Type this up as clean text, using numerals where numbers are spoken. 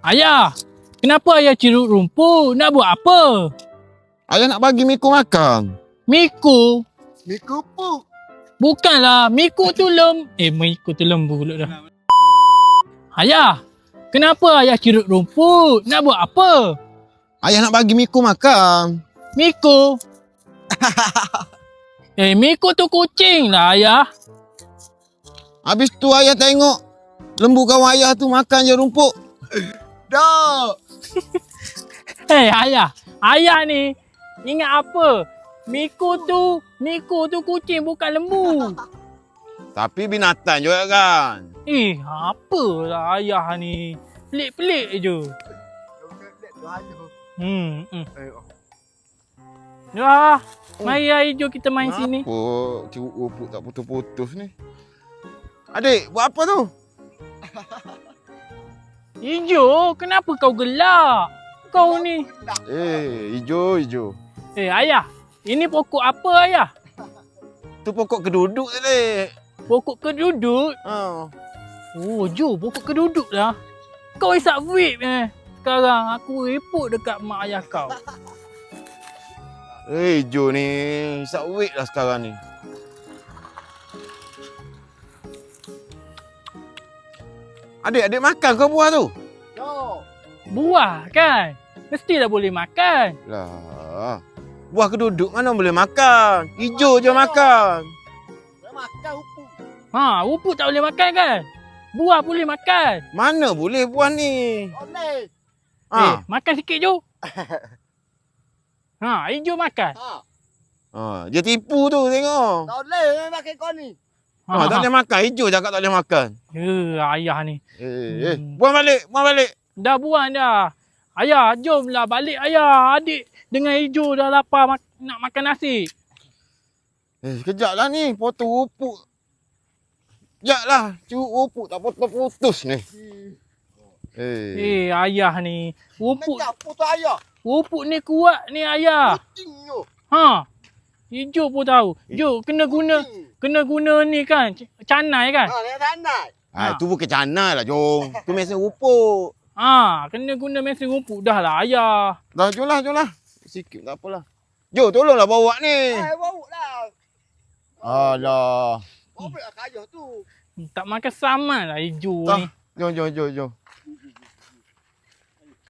Ayah, kenapa ayah cirut rumput? Nak buat apa? Ayah nak bagi Miko makan. Miku? Miko pun. Bukanlah, Miku tu Miku tu lembu pula dah. Ayah, kenapa ayah cirut rumput? Nak buat apa? Ayah nak bagi Miko makan. Miku? Miku tu kucing lah ayah. Habis tu ayah tengok lembu kawan ayah tu makan je rumput. Dah. Ayah. Ayah ni ingat apa? Miku tu kucing bukan lembu. Tapi binatang juga kan. Apalah ayah ni. Pelik-pelik je. Dah, mari hari hijau kita main sini. Apa? Cirut rumput tak putus-putus ni. Adik, buat apa tu? Hijau, kenapa kau gelak? Kau ni. Hijau. Ayah, ini pokok apa ayah? Tu pokok keduduk tadi. Pokok keduduk? Jo, pokok keduduk lah. Kau isap vape sekarang aku repot dekat mak ayah kau. Hijau ni, isap wait lah sekarang ni. Adik makan kau buah tu? Buah kan? Mestilah boleh makan. Lah, buah keduduk mana boleh makan? Hijau je makan. Boleh makan upuk. Upuk tak boleh makan kan? Buah boleh makan. Mana boleh buah ni? Boleh. Makan sikit Jo. Hijau makan. Dia tipu tu tengok. Tak boleh makan kau ni. Tak boleh makan. Hijau cakap tak boleh makan. Ayah ni. Buang balik. Dah buang dah. Ayah, jomlah balik ayah. Adik dengan hijau dah lapar nak makan nasi. Sekejap lah ni. Potong rupuk. Sekejap lah. Curut rupuk tak putus-putus ni. Ayah ni. Rupuk Putus ayah. Rupuk ni kuat ni ayah. Kucing tu. Hijau pun tahu. Jo, kena guna ni kan. Canai kan? Dia tanai. Tu bukan canai lah, jom. Tu mesin rupuk. Kena guna mesin rupuk dah lah ayah. Dah, jom lah. Sikit tak apalah. Jo, tolonglah bawa ni. Bawa lah. Alah. Bawa lah kayuh tu. Tak makan saman lah hijau ni. Jom.